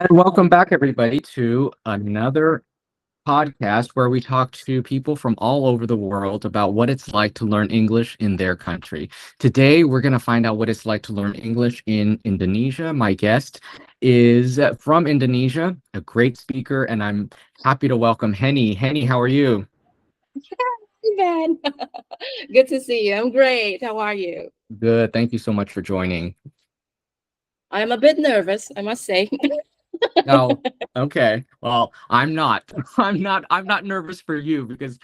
And welcome back, everybody, to another podcast where we talk to people from all over the world about what it's like to learn English in their country. Today, we're going to find out what it's like to learn English in Indonesia. My guest is from Indonesia, a great speaker, and I'm happy to welcome Henny. Henny, how are you? Hey, Ben. Good to see you. I'm great. How are you? Good. Thank you so much for joining. I'm a bit nervous, I must say. Oh, okay. Well, I'm not. I'm not nervous for you because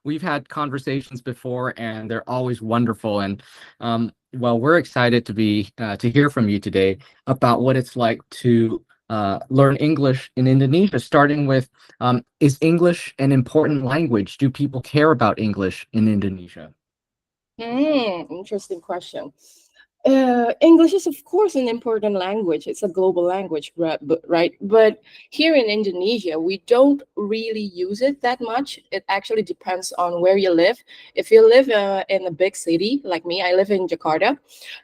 we've had conversations before and they're always wonderful. And well, we're excited to hear from you today about what it's like to learn English in Indonesia, starting with is English an important language? Do people care about English in Indonesia? Interesting question. English is, of course, an important language. It's a global language, right? But here in Indonesia, we don't really use it that much. It actually depends on where you live. If you live in a big city like me, I live in Jakarta.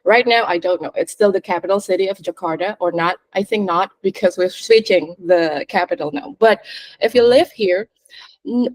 Right now, I don't know. It's still the capital city of Jakarta or not? I think not because we're switching the capital now. But if you Uh-huh. live here,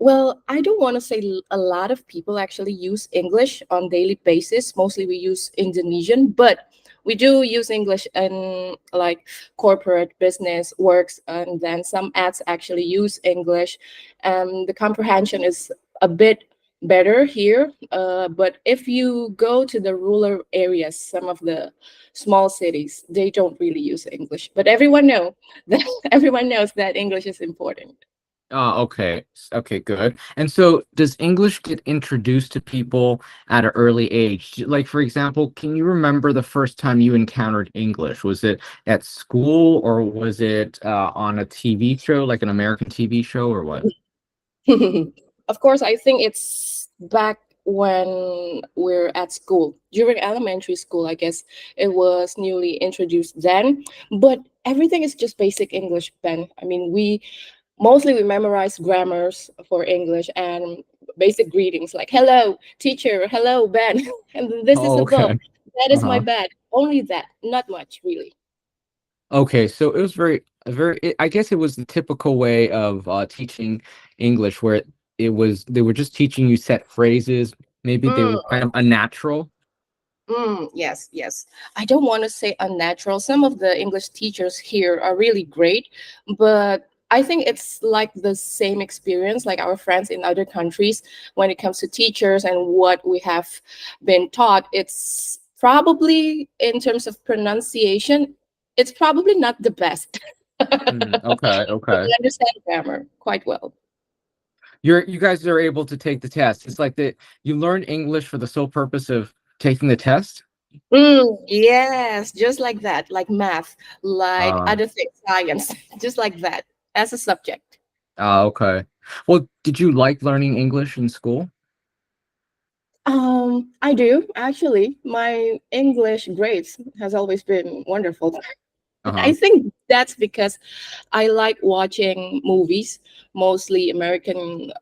well, I don't want to say a lot of people actually use English on daily basis. Mostly we use Indonesian, but we do use English in like corporate business works, and then some ads actually use English. The comprehension is a bit better here. But if you go to the rural areas, some of the small cities, they don't really use English. But everyone know that everyone knows that English is important. Oh, okay. Okay, good. And so does English get introduced to people at an early age? Like, for example, can you remember the first time you encountered English? Was it at school or was it on a TV show, like an American TV show or what? Of course, I think it's back when we're at school. During elementary school, I guess it was newly introduced then. But everything is just basic English, Ben. I mean, we memorize grammars for English and basic greetings like hello, teacher, hello, Ben, and this is Oh, a book. okay. That is my Uh-huh. bag. Only that, not much, really. Okay, so it was I guess it was the typical way of teaching English where they were just teaching you set phrases. Maybe they were kind of unnatural. Yes, yes. I don't want to say unnatural. Some of the English teachers here are really great, but I think it's like the same experience like our friends in other countries when it comes to teachers and what we have been taught. It's probably in terms of pronunciation, it's probably not the best. Okay, But okay. we understand grammar quite well. You guys are able to take the test. It's like that you learn English for the sole purpose of taking the test. Yes, just like that, like math, like Uh, other things, science, just like that as a subject. okay. Well, did you like learning English in school? I do actually. My English grades has always been wonderful. I Uh-huh. think that's because I like watching movies, mostly American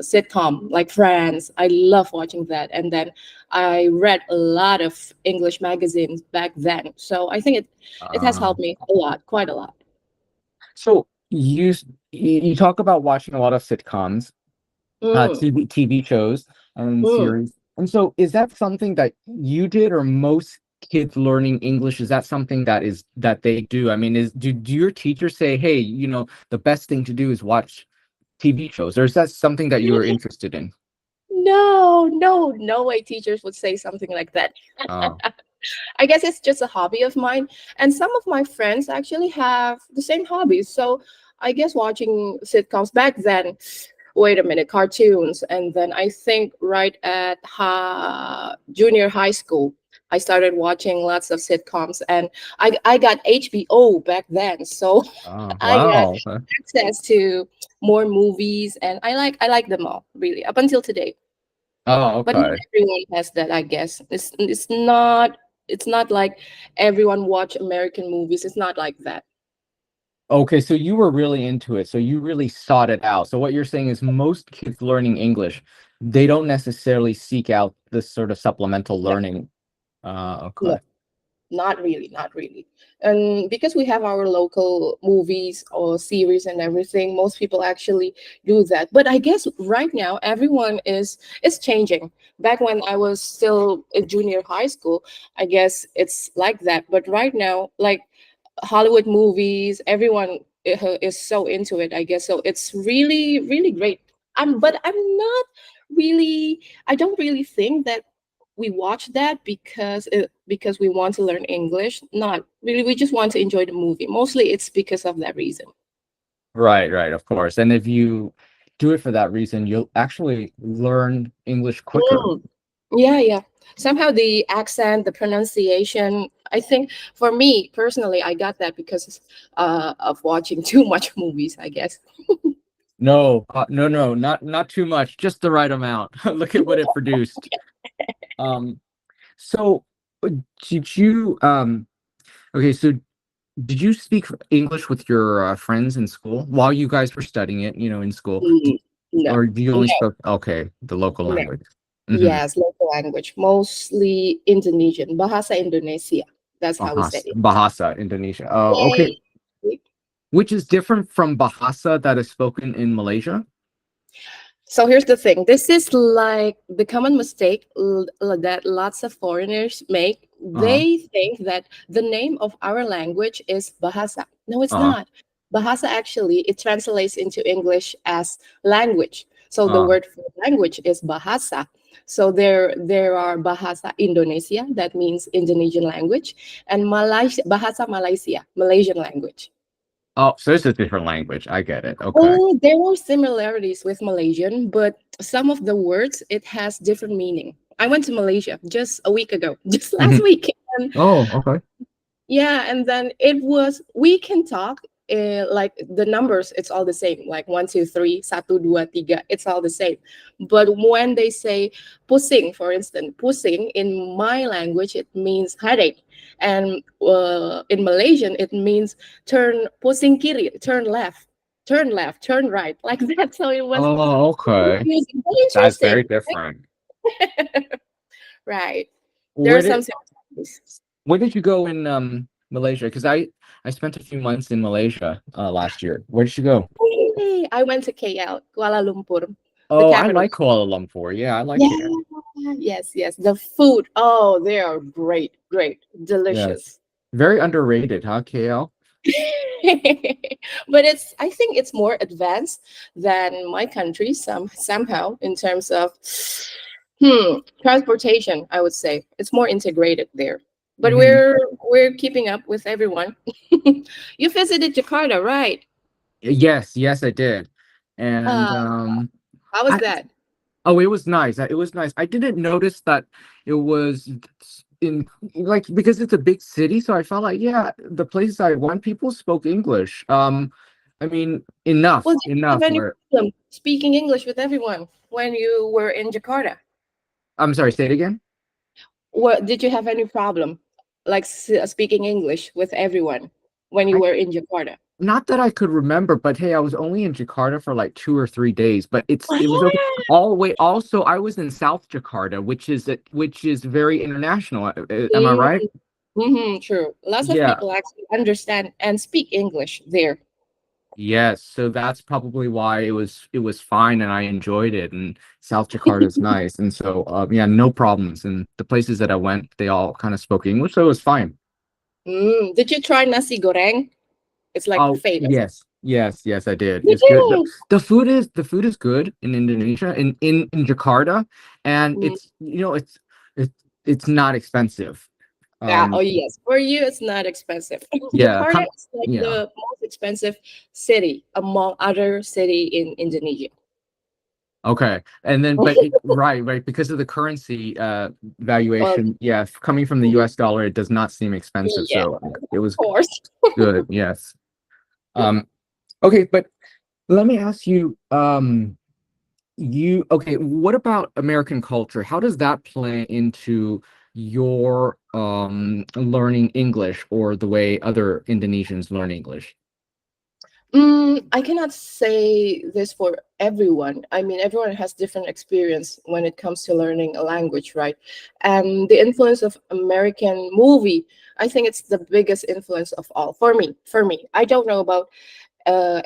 sitcom like Friends. I love watching that, and then I read a lot of English magazines back then. So I think it has Uh, helped me a lot, quite a lot. so you talk about watching a lot of sitcoms, Mm, TV shows and mm. series. And so is that something that you did or most kids learning English, is that something that they do? I mean, do your teachers say, "Hey, the best thing to do is watch TV shows," or is that something that you're interested in? No, no, no way teachers would say something like that. Oh, I guess it's just a hobby of mine. And some of my friends actually have the same hobbies. So I guess watching sitcoms back then, wait a minute, cartoons. And then I think right at junior high school, I started watching lots of sitcoms and I got HBO back then. So oh, I got wow. access to more movies and I like them all, really, up until today. Oh, But not okay. everyone has that, I guess. It's not like everyone watch American movies. It's not like that. Okay, so you were really into it. So you really sought it out. So what you're saying is most kids learning English, they don't necessarily seek out this sort of supplemental No, learning. no. Okay. Not really, not really. And because we have our local movies or series and everything, most people actually do that. But I guess right now everyone is changing. Back when I was still in junior high school, I guess it's like that. But right now, like Hollywood movies, everyone is so into it, I guess. So it's really, really great. But I'm not really, I don't really think that we watch that because we want to learn English. Not really. We just want to enjoy the movie. Mostly it's because of that reason. Right, right, of course. And if you do it for that reason, you'll actually learn English quicker. Mm. Yeah, yeah. Somehow the accent, the pronunciation, I think for me personally, I got that because of watching too much movies, I guess. No, no, not too much, just the right amount. Look at what it produced. Um, so uh, did you okay, so did you speak English with your friends in school while you guys were studying it, in school? Mm, no, Or do you only no, spoke okay, the local no. language? Mm-hmm. Yes, local language, mostly Indonesian, Bahasa Indonesia. That's how we say Bahasa, it. Bahasa, Indonesia. Oh, okay. Yay. Which is different from Bahasa that is spoken in Malaysia? So here's the thing. This is like the common mistake that lots of foreigners make. Uh-huh. They think that the name of our language is Bahasa. No, it's Uh-huh. not. Bahasa actually it translates into English as language. So the Uh, word for language is Bahasa. So there are Bahasa Indonesia, that means Indonesian language, and Malaysia Bahasa Malaysia, Malaysian language. oh, so it's a different language. I get it. Okay. Oh, there are similarities with Malaysian, but some of the words it has different meaning. I went to Malaysia just a week ago, just last Mhm. week, and Oh, okay. yeah, and then it was we can talk like the numbers. It's all the same, like one, two, three, satu, dua, tiga. It's all the same. But when they say pusing, for instance, pusing in my language it means headache, and in Malaysian it means turn pusing kiri, turn left, turn right, like that. So it was Oh, okay. confusing, but That's interesting, very different. right? There are Where some did similarities. where did you go in Malaysia? Because I spent a few months in Malaysia last year. Where did you go? Yay! I went to KL, Kuala Lumpur, the Oh, I capital. like Kuala Lumpur. Yeah, I like Yeah, it. yes, yes. The food, oh, they are great, great, Yes. delicious. Very underrated, huh, KL? But I think it's more advanced than my country somehow in terms of transportation, I would say. It's more integrated there. But Hmm. we're keeping up with everyone. You visited Jakarta, right? Yes, yes, I did. And Uh, how was I that? oh, it was nice. It was nice. I didn't notice that it was in like because it's a big city, so I felt like yeah, the places I went, people spoke English. I mean, Well, did you have enough any where problem speaking English with everyone when you were in Jakarta? I'm sorry, say it again. What did you have any problem like speaking English with everyone when you I were in Jakarta? Not that I could remember, but hey, I was only in Jakarta for like 2 or 3 days, but it was okay. Oh, All the way. Also, I was in South Jakarta, which is very international. Am I yeah. right? True. Lots of Yeah. people actually understand and speak English there. Yes, so that's probably why it was fine and I enjoyed it and South Jakarta is nice and so yeah, no problems and the places that I went they all kind of spoke English so it was fine. Did you try nasi goreng? It's like Oh famous. yes, yes, yes, I did. You It's good. did. The food is good in Indonesia in Jakarta and Mm, it's it's not expensive. yeah. Oh Um yes. For you, it's not expensive. yeah, Jakarta is like yeah. the most expensive city among other city in Indonesia. Okay. And then, but right, right, because of the currency Well, valuation, yeah, coming from the US dollar, it does not seem expensive. yeah, So it of was course. good. Yes. Um, okay, but let me ask you, okay, what about American culture? How does that play into your learning English or the way other Indonesians learn English? I cannot say this for everyone. I mean, everyone has different experience when it comes to learning a language, right? And the influence of American movie, I think it's the biggest influence of all for me. For me, I don't know about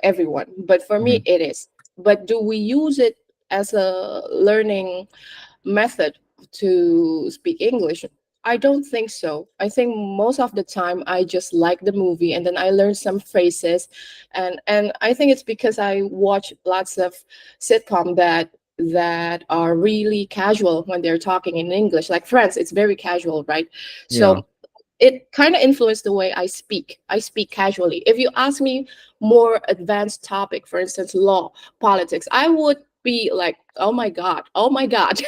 everyone, but for me, Mhm. it is. But do we use it as a learning method to speak English? I don't think so. I think most of the time I just like the movie and then I learn some phrases, and I think it's because I watch lots of sitcom that are really casual when they're talking in English. Like Friends, it's very casual, right? Yeah. So it kind of influenced the way I speak. I speak casually. If you ask me more advanced topic, for instance, law, politics, I would be like, oh my god, oh my god.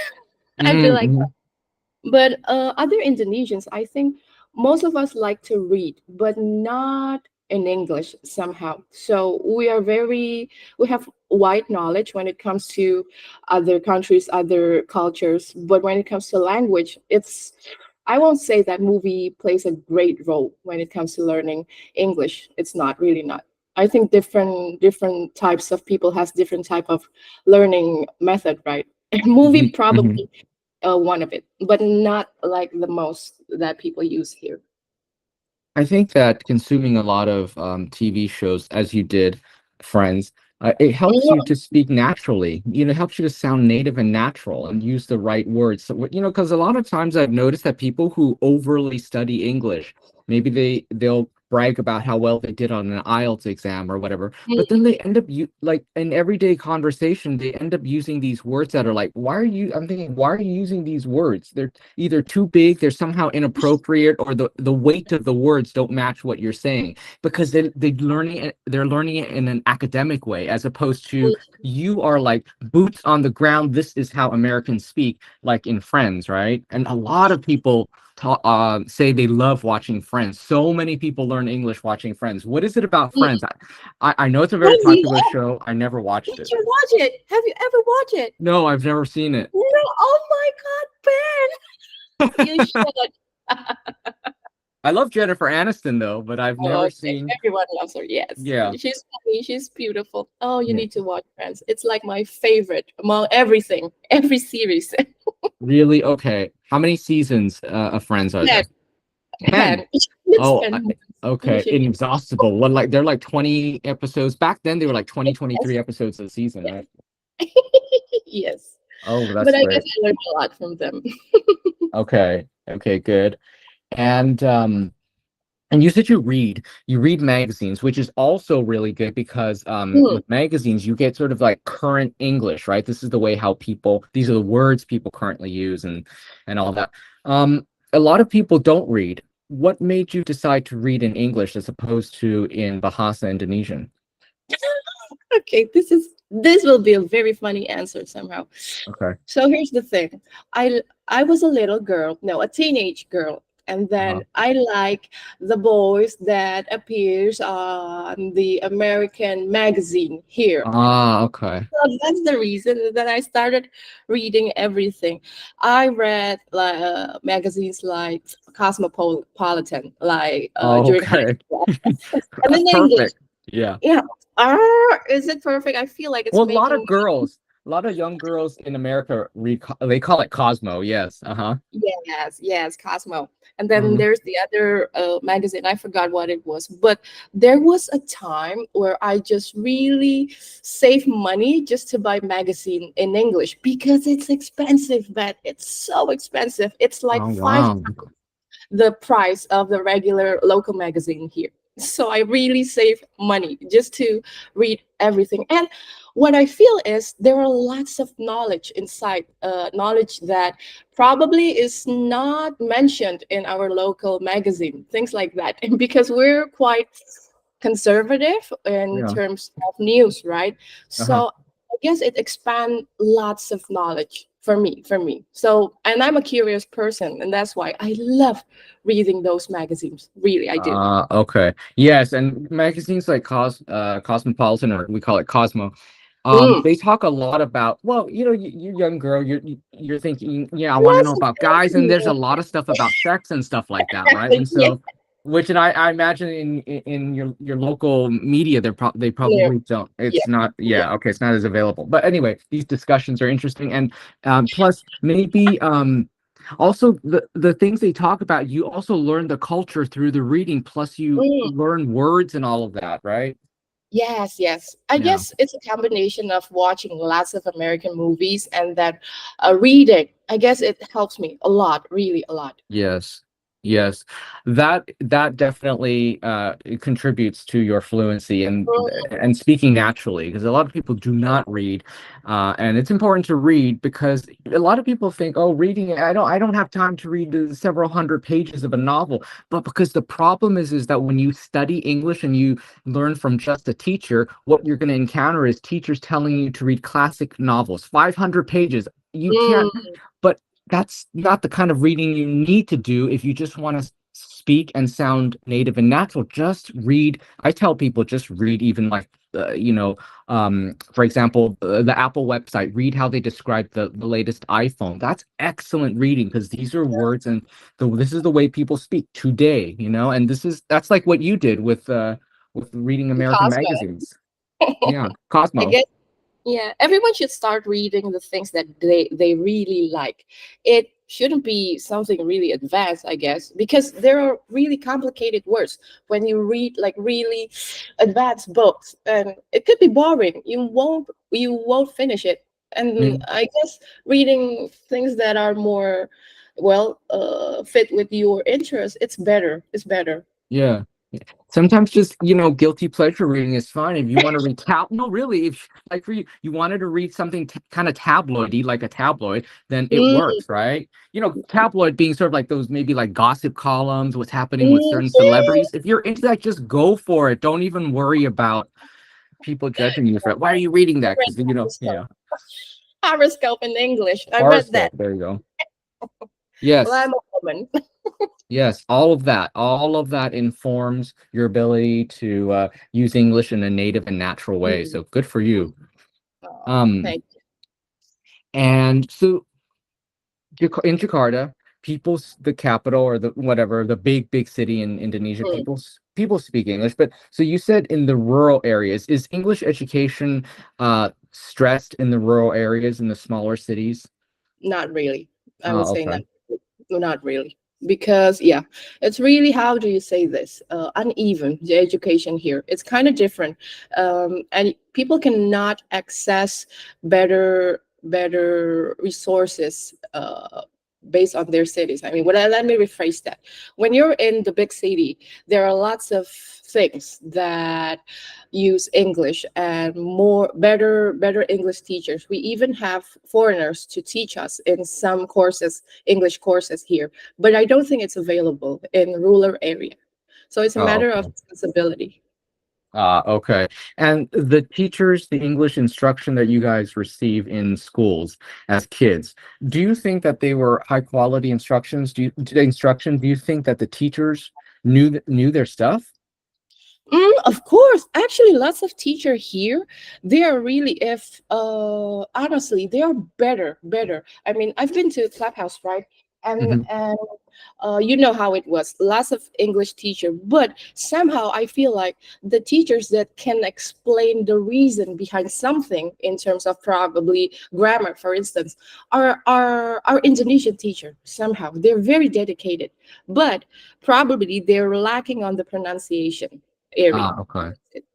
I'd be like, Mm-hmm. but other Indonesians, I think most of us like to read, but not in English somehow. So we have wide knowledge when it comes to other countries, other cultures. But when it comes to language, I won't say that movie plays a great role when it comes to learning English. It's not really not. I think different types of people has different type of learning method, right? Movie Hmm. probably one of it, but not like the most that people use here. I think that consuming a lot of TV shows, as you did, Friends, it helps you Mm, to speak naturally. It helps you to sound native and natural and use the right words. So, because a lot of times I've noticed that people who overly study English, maybe they'll brag about how well they did on an IELTS exam or whatever, but then they end up like in everyday conversation, they end up using these words that are like, why are you? I'm thinking, why are you using these words? They're either too big, they're somehow inappropriate, or the weight of the words don't match what you're saying because they're learning it in an academic way as opposed to you are like boots on the ground. This is how Americans speak, like in Friends, right? And a lot of people say they love watching Friends. So many people learn English watching Friends. What is it about mm. Friends? I know it's a very Friends, you popular love. show. I never watched Did it. you watch it? Have you ever watched it? No, I've never seen it. No. Oh my God, Ben, you should. I love Jennifer Aniston though, but I've Oh, never okay. seen. Everyone loves her. Yes, Yeah. she's funny. She's beautiful. Oh, you Yeah. need to watch Friends. It's like my favorite among everything, every series. Really? Okay. How many seasons of Friends are Ten, there? 10. 10. Let's Oh, spend months okay. finishing Inexhaustible. What, like they're like 20 episodes. Back then they were like 20, it. 23 Yes, episodes a season, right? yes. Oh, But that's I guess great. I learned a lot from them. Okay. Okay, good. And you said you read magazines, which is also really good because Mm, with magazines you get sort of like current English, right? This is the way how people these are the words people currently use and all that. A lot of people don't read. What made you decide to read in English as opposed to in Bahasa Indonesian? okay, this will be a very funny answer somehow. Okay. So here's the thing. I was a little girl, no, a teenage girl, and Uh-huh. then I like the boys that appears on the American magazine here. Ah, okay. So that's the reason that I started reading everything. I read magazines like Cosmopolitan, like Oh, during high okay. school, and That's in English. perfect. Yeah. Yeah. Is it perfect? I feel like it's Well, a lot making of girls, a lot of young girls in America they call it Cosmo. Yes. Uh-huh. yes, yes, Cosmo. And then Hmm. there's the other magazine. I forgot what it was, but there was a time where I just really saved money just to buy magazine in English because it's expensive, but it's so expensive. It's like Oh, five wow. the price of the regular local magazine here. So I really save money just to read everything. And what I feel is there are lots of knowledge inside, knowledge that probably is not mentioned in our local magazine, things like that. And because we're quite conservative in Yeah. terms of news, right? Uh-huh. So I guess it expands lots of knowledge for me. So, and I'm a curious person, and that's why I love reading those magazines. Really, I do. Okay. Yes, and magazines like Cosmopolitan, or we call it Cosmo, Mm. they talk a lot about, well, you're a young girl, you're thinking, yeah, I want to know Lots of about guys, and there's a everything. lot of stuff about sex and stuff like that, right? And Yeah. so which and I imagine in your local media they Yeah, probably don't. yeah, It's not, yeah. yeah, okay, it's not as available. But anyway, these discussions are interesting, and plus maybe also the things they talk about, you also learn the culture through the reading, plus you Mm, learn words and all of that, right? yes, yes. I Yeah. guess it's a combination of watching lots of American movies and that reading. I guess it helps me a lot, really a lot. Yes. Yes. That definitely it contributes to your fluency Mm, and speaking naturally, because a lot of people do not read, and it's important to read because a lot of people think, oh, reading, I don't have time to read several hundred pages of a novel. But because the problem is that when you study English and you learn from just a teacher, what you're going to encounter is teachers telling you to read classic novels, 500 pages. You can't, mm, but that's not the kind of reading you need to do if you just want to speak and sound native and natural. Just read. I tell people just read, even like for example, the Apple website. Read how they describe the latest iPhone. That's excellent reading because these are words, and this is the way people speak today. And that's like what you did with reading American Cosmo. magazines. Yeah, I Cosmo. guess. Yeah, everyone should start reading the things that they really like. It shouldn't be something really advanced, I guess, because there are really complicated words when you read like really advanced books, and it could be boring. You won't finish it. And Mm, I guess reading things that are more well fit with your interest, it's better. It's better. yeah. Sometimes just, guilty pleasure reading is fine. If you want to read no, really, if like for you wanted to read something kind of tabloidy, like a tabloid, then it Mm, works, right? Tabloid being sort of like those maybe like gossip columns, what's happening with mm, certain mm. celebrities. If you're into that, just go for it. Don't even worry about people judging you for it. Why are you reading I that? read Because horoscope. Horoscope in English. I read that. horoscope. There you go. Well, Yes. I'm a woman. Yes, all of that informs your ability to use English in a native and natural way. Mm, So good for you. oh, Um, thank and so in Jakarta, the capital or the whatever, the big city in Indonesia, you. people speak English. But so you said in the rural areas, is English education stressed in the rural areas in the smaller cities? Not really. I would Oh, say okay. not. No, not really. Because yeah, it's really, how do you say this? Uneven, the education here. It's kind of different, and people cannot access better resources based on their cities. I mean, let me rephrase that. When you're in the big city, there are lots of things that use English and more better English teachers. We even have foreigners to teach us in some courses, English courses here, but I don't think it's available in rural area. So it's a Oh, matter of okay. accessibility. Okay. And the English instruction that you guys receive in schools as kids, do you think that they were high quality instructions? Do you think that the teachers knew their stuff? Of course, actually, lots of teacher here. They are really, if honestly, they are better. I mean, I've been to Clubhouse, right? And Hmm. and you know how it was. Lots of English teacher, but somehow I feel like the teachers that can explain the reason behind something in terms of probably grammar, for instance, are Indonesian teacher. Somehow they're very dedicated, but probably they're lacking on the pronunciation area. Okay.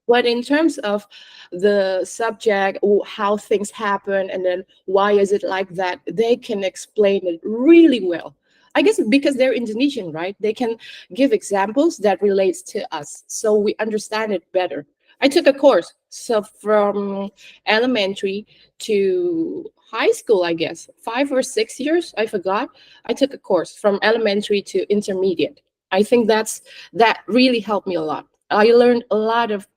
But in terms of the subject, or how things happen, and then why is it like that, they can explain it really well. I guess because they're Indonesian, right? They can give examples that relates to us, so we understand it better. I took a course, so from elementary to high school, I guess 5 or 6 years, I forgot. I took a course from elementary to intermediate. I think that really helped me a lot. I learned a lot of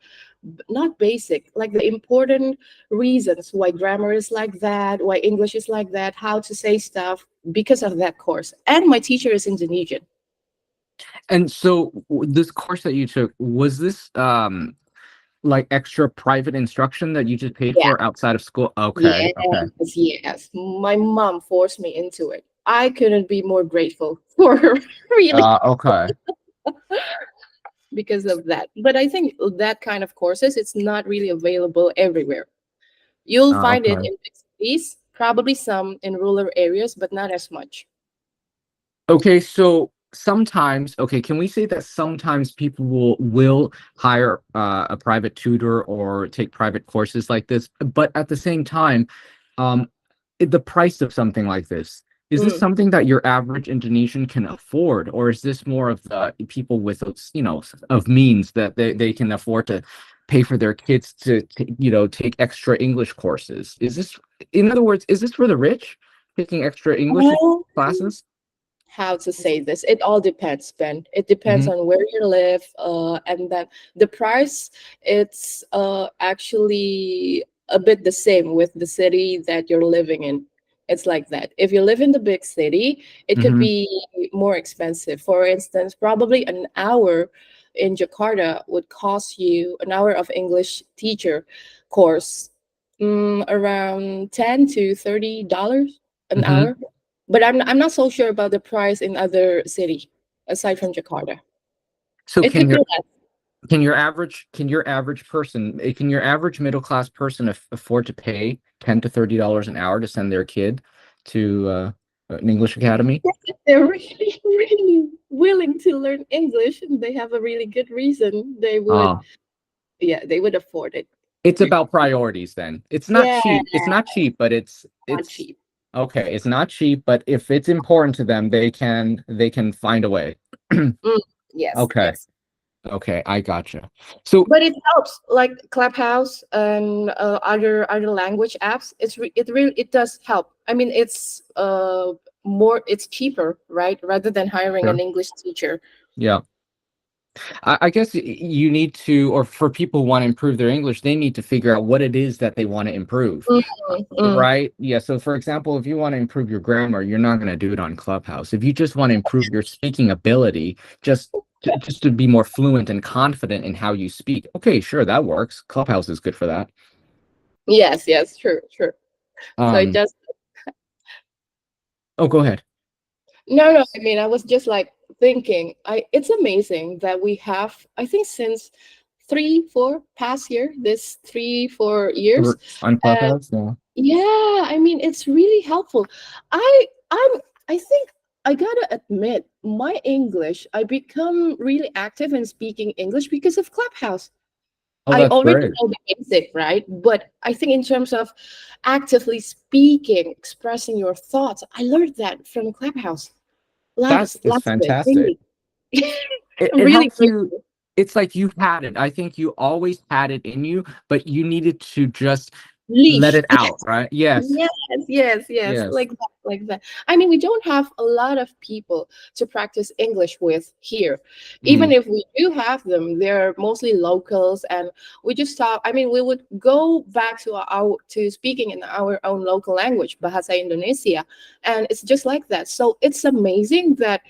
not basic, like the important reasons why grammar is like that, why English is like that, how to say stuff because of that course. And my teacher is Indonesian. And so this course that you took, was this like extra private instruction that you just paid Yeah. for outside of school? Okay, Yes, okay. yes. My mom forced me into it. I couldn't be more grateful for her, really. Okay. because of that. But I think that kind of courses, it's not really available everywhere. You'll find it Okay. in big cities, probably some in rural areas, but not as much. Okay, so sometimes, okay, can we say that sometimes people will hire a private tutor or take private courses like this, but at the same time, um, the price of something like this, is this Mm. something that your average Indonesian can afford, or is this more of the people with, of means that they can afford to pay for their kids to take extra English courses? Is this, in other words, is this for the rich, taking extra English Well, classes? how to say this, it all depends, Ben. It depends Hmm. on where you live, and then the price, it's actually a bit the same with the city that you're living in. It's like that. If you live in the big city, it could Hmm. be more expensive. For instance, probably an hour in Jakarta would cost you, an hour of English teacher course, around $10 to $30 an Hmm. hour. But I'm not so sure about the price in other city aside from Jakarta. So It could be less. can your average middle class person afford to pay $10 to $30 an hour to send their kid to an English academy? If they're really, really willing to learn English and they have a really good reason, they would, Uh, yeah, they would afford it. it's about priorities then. It's not Yeah, cheap. It's not cheap, but not it's cheap. okay. It's not cheap, but if it's important to them, they can find a way. Mm, yes, Okay. yes. Okay, I gotcha. So, But it helps, like Clubhouse and other language apps. It really, it does help. I mean, it's more, it's cheaper, right? Rather than hiring an sure. English teacher. Yeah. I guess you need to, or for people who want to improve their English, they need to figure out what it is that they want to improve. Mm, mm. Right? Yeah. So, for example, if you want to improve your grammar, you're not going to do it on Clubhouse. If you just want to improve your speaking ability, just to be more fluent and confident in how you speak, okay, sure, that works. Clubhouse is good for that. Yes, yes, sure, sure. So it Um, does. oh, go ahead. No, no. I mean, I was just like thinking. It's amazing that we have. I think since 3, 4 past year, this 3, 4 years. On And Clubhouse? Yeah. yeah, I mean, it's really helpful. I I'm I think I gotta admit, my English, I become really active in speaking English because of Clubhouse. Oh, I that's already great. know the basic, right? But I think in terms of actively speaking, expressing your thoughts, I learned that from Clubhouse. That is Lots of it, fantastic. really. It I'm really helps you. grateful. It's like you had it. I think you always had it in you, but you needed to just let Leash. it out, right? Yes. Yes, yes, yes, Yes. like that, like that. I mean, we don't have a lot of people to practice English with here. Mm, Even if we do have them, they're mostly locals, and we just talk. I mean, we would go back to our to speaking in our own local language, Bahasa Indonesia, and it's just like that. So it's amazing that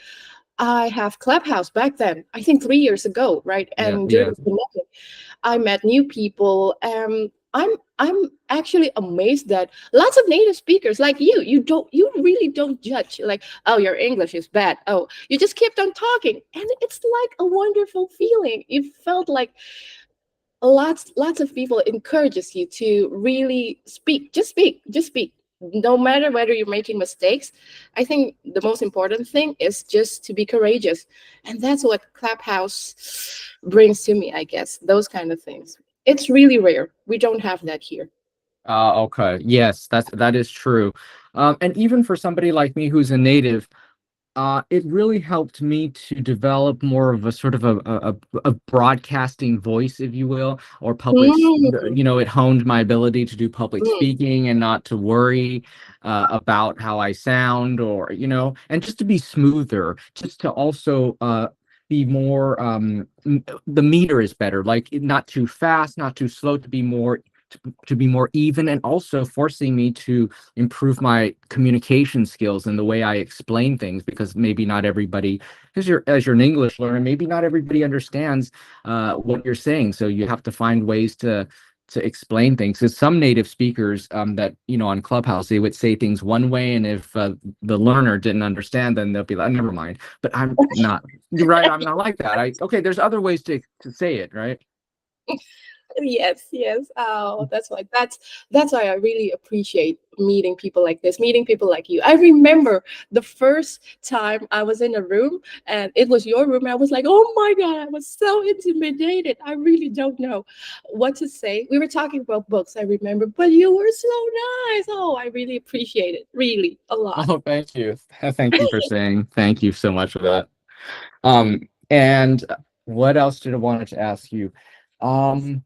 I have Clubhouse back then. I think 3 years ago, right? yeah, And during yeah. the pandemic, I met new people. I'm actually amazed that lots of native speakers like you really don't judge, like, oh, your English is bad. Oh, you just kept on talking, and it's like a wonderful feeling. You felt like lots of people encourages you to really speak. Just speak, just speak. No matter whether you're making mistakes, I think the most important thing is just to be courageous, and that's what Clubhouse brings to me. I guess those kind of things. It's really rare. We don't have that here. Okay. Yes, that is true. And even for somebody like me who's a native, it really helped me to develop more of a sort of a broadcasting voice, if you will, or Mm, it honed my ability to do public mm, speaking and not to worry about how I sound, or, and just to be smoother, just to also be more, the meter is better, like not too fast, not too slow, to be more even, and also forcing me to improve my communication skills and the way I explain things, because maybe not everybody, because as you're an English learner, maybe not everybody understands what you're saying. So you have to find ways to explain things. Because some native speakers that on Clubhouse, they would say things one way, and if the learner didn't understand, then they'll be like, never mind. But I'm not. You're right. I'm not like that. Okay. There's other ways to say it, right? Yes, yes. Oh, that's why I really appreciate meeting people like this, meeting people like you. I remember the first time I was in a room and it was your room. I was like, oh my God, I was so intimidated. I really don't know what to say. We were talking about books, I remember, but you were so nice. Oh, I really appreciate it. Really, a lot. Oh, thank you. Thank you for saying. Thank you so much for that. And what else did I wanted to ask you? Um,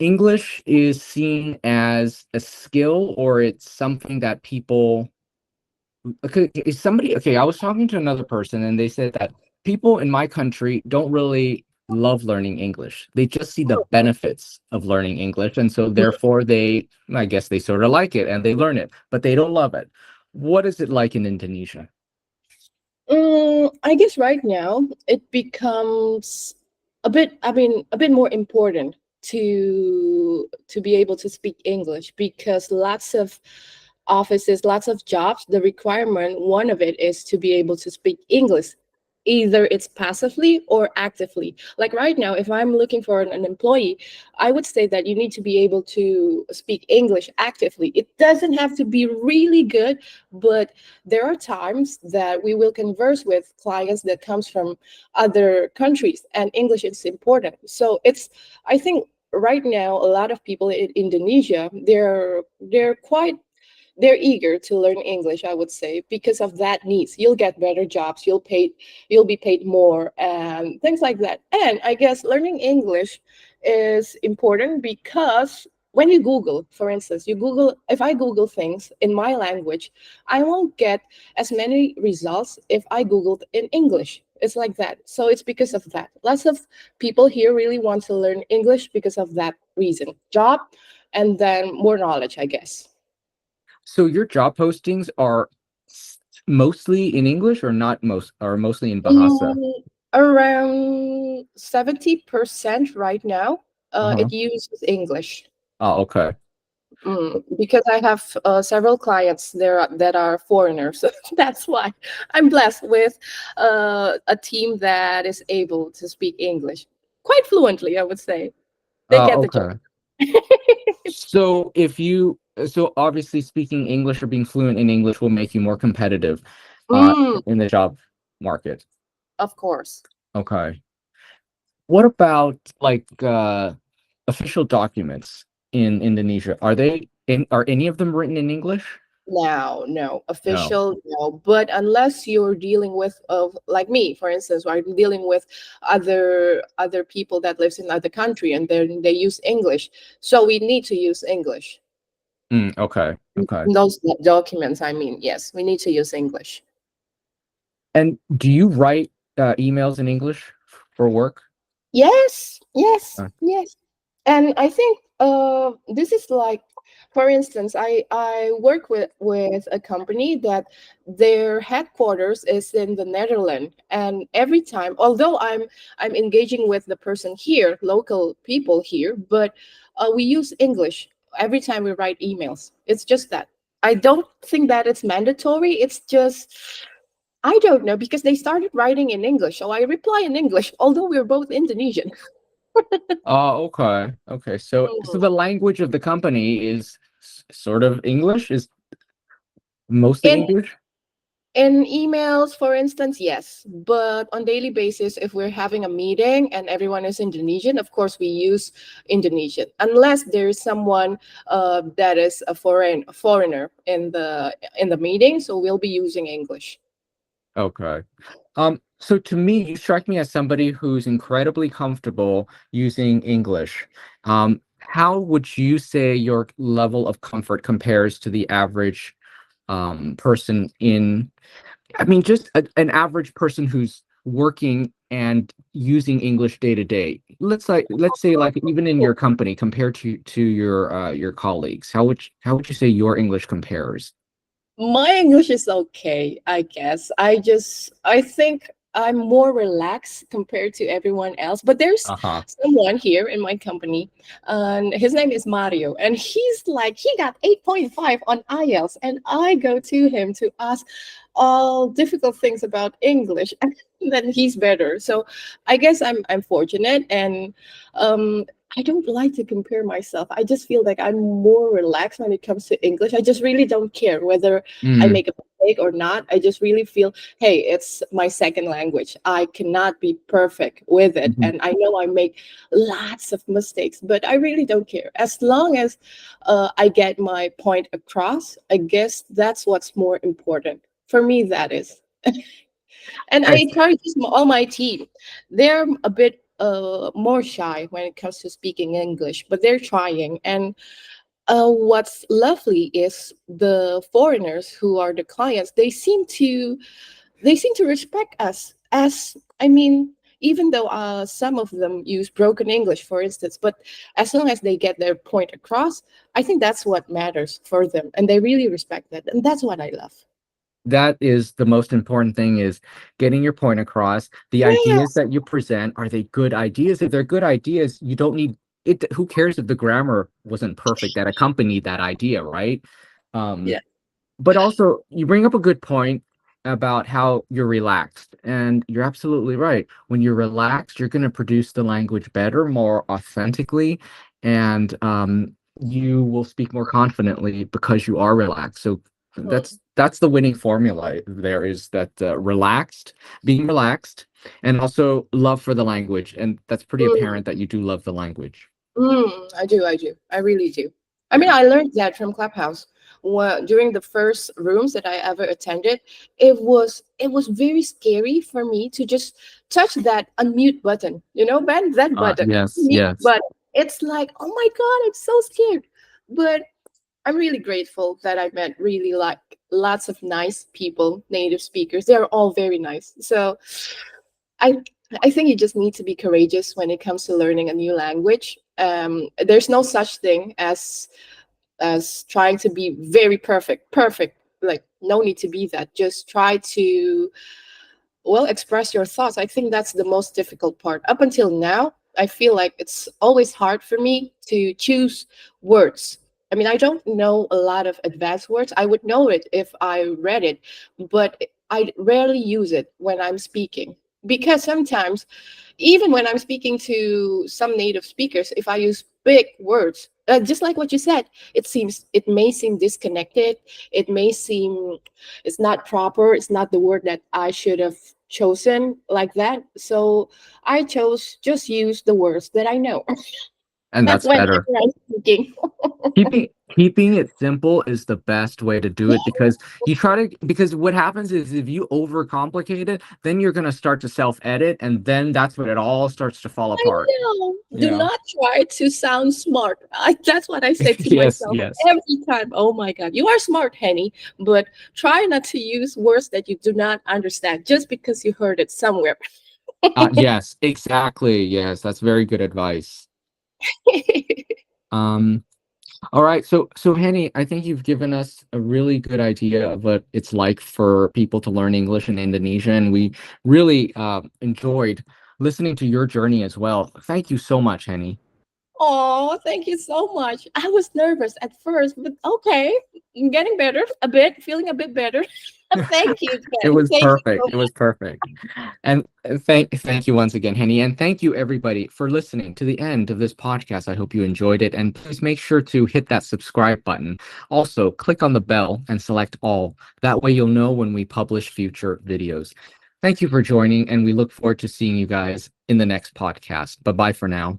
English is seen as a skill, or it's something that people. Okay, is somebody. Okay, I was talking to another person, and they said that people in my country don't really love learning English. They just see the benefits of learning English, and so therefore I guess they sort of like it and they learn it, but they don't love it. What is it like in Indonesia? I guess right now it becomes a bit more important to be able to speak English because lots of offices, lots of jobs, the requirement, one of it is to be able to speak English. Either it's passively or actively. Like right now, if I'm looking for an employee, I would say that you need to be able to speak English actively. It doesn't have to be really good, but there are times that we will converse with clients that comes from other countries and English is important. So it's, I think right now a lot of people in Indonesia, they're quite, they're eager to learn English, I would say, because of that needs. You'll get better jobs, you'll be paid more and things like that. And I guess learning English is important because when you Google, for instance, if I Google things in my language, I won't get as many results if I Googled in English. It's like that. So it's because of that. Lots of people here really want to learn English because of that reason. Job and then more knowledge, I guess. So your job postings are mostly in English, or not most, or mostly in Bahasa? Around 70% right now, Uh-huh. it uses English. Oh, okay. Because I have several clients there that are foreigners. That's why I'm blessed with a team that is able to speak English quite fluently, I would say. They get the job. Okay. So so obviously speaking English or being fluent in English will make you more competitive uh Mm, in the job market. of course. Okay. What about like official documents in Indonesia? Are any of them written in English? No, no, No. official, no. But unless you're dealing with, of like me, for instance, where I'm dealing with other people that lives in other country, and then they use English, so we need to use English. Okay. Okay. In those documents, I mean, yes, we need to use English. And do you write emails in English for work? Yes, yes, Uh, yes. And I think this is like, for instance, I work with a company that their headquarters is in the Netherlands, and every time, although I'm engaging with the person here, local people here, but we use English every time we write emails. It's just that. I don't think that it's mandatory. It's just I don't know because they started writing in English, so I reply in English, although we're both Indonesian. oh, okay. Okay. So the language of the company is sort of English, is mostly In English? in emails, for instance, yes, but on daily basis, if we're having a meeting and everyone is Indonesian, of course we use Indonesian, unless there is someone that is a foreigner in the meeting, so we'll be using English. Okay. So to me, you strike me as somebody who's incredibly comfortable using English. How would you say your level of comfort compares to the average person I mean, just an average person who's working and using English day to day. Let's say like even in your company compared to your colleagues, how would you say your English compares? My English is okay, I guess. I think I'm more relaxed compared to everyone else. But there's Uh-huh. someone here in my company, and his name is Mario, and he's like he got 8.5 on IELTS, and I go to him to ask all difficult things about English, and then he's better. So I guess I'm fortunate, and um, I don't like to compare myself. I just feel like I'm more relaxed when it comes to English. I just really don't care whether I Mm, make a mistake or not. I just really feel, hey, it's my second language. I cannot be perfect with it. mhm. And I know I make lots of mistakes, but I really don't care. As long as I get my point across, I guess that's what's more important. For me, that is. And I Yes. encourage all my team. They're a bit more shy when it comes to speaking English, but they're trying. And what's lovely is the foreigners who are the clients. They seem to respect us. As I mean, even though some of them use broken English, for instance, but as long as they get their point across, I think that's what matters for them, and they really respect that, and that's what I love. That is the most important thing, is getting your point across. The ideas Yes. that you present, are they good ideas? If they're good ideas, you don't need it. Who cares if the grammar wasn't perfect that accompanied that idea, right? Um, Yeah. but also, you bring up a good point about how you're relaxed, and you're absolutely right. When you're relaxed, you're going to produce the language better, more authentically, and you will speak more confidently because you are relaxed. So Mm. that's the winning formula there, is that being relaxed, and also love for the language, and that's pretty Mm. apparent that you do love the language. I do. I do. I really do. I mean, Yeah. I learned that from Clubhouse. During the first rooms that I ever attended, it was very scary for me to just touch that unmute button. You know, Ben, that button, Yes, mute yes. button. It's like, oh my god, I'm so scared. But I'm really grateful that I met really like lots of nice people, native speakers. They're all very nice. So I I think you just need to be courageous when it comes to learning a new language. There's no such thing as trying to be very perfect. Perfect, like no need to be that. Just try to express your thoughts. I think that's the most difficult part. Up until now, I feel like it's always hard for me to choose words. I mean, I don't know a lot of advanced words. I would know it if I read it, but I rarely use it when I'm speaking, because sometimes, even when I'm speaking to some native speakers, if I use big words, just like what you said, it may seem disconnected. It may seem it's not proper. It's not the word that I should have chosen like that. So I chose just use the words that I know. And That's that's whenever better. I'm speaking. Keeping it simple is the best way to do it, because because what happens is, if you overcomplicate it, then you're going to start to self-edit, and then that's when it all starts to fall I apart, know. you Do know. not try to sound smart. That's what I say to Yes, myself yes. every time. Oh my God, you are smart, Henny, but try not to use words that you do not understand just because you heard it somewhere. Yes, exactly. Yes, that's very good advice. Um, all right, so Henny, I think you've given us a really good idea of what it's like for people to learn English in Indonesia, and we really enjoyed listening to your journey as well. Thank you so much, Henny. Oh, thank you so much. I was nervous at first, but okay, I'm getting better a bit, feeling a bit better. Thank you, It Ken. was Thank you perfect. so It was perfect. And thank you once again, Henny. And thank you everybody for listening to the end of this podcast. I hope you enjoyed it. And please make sure to hit that subscribe button. Also, click on the bell and select all. That way you'll know when we publish future videos. Thank you for joining, and we look forward to seeing you guys in the next podcast. Bye bye for now.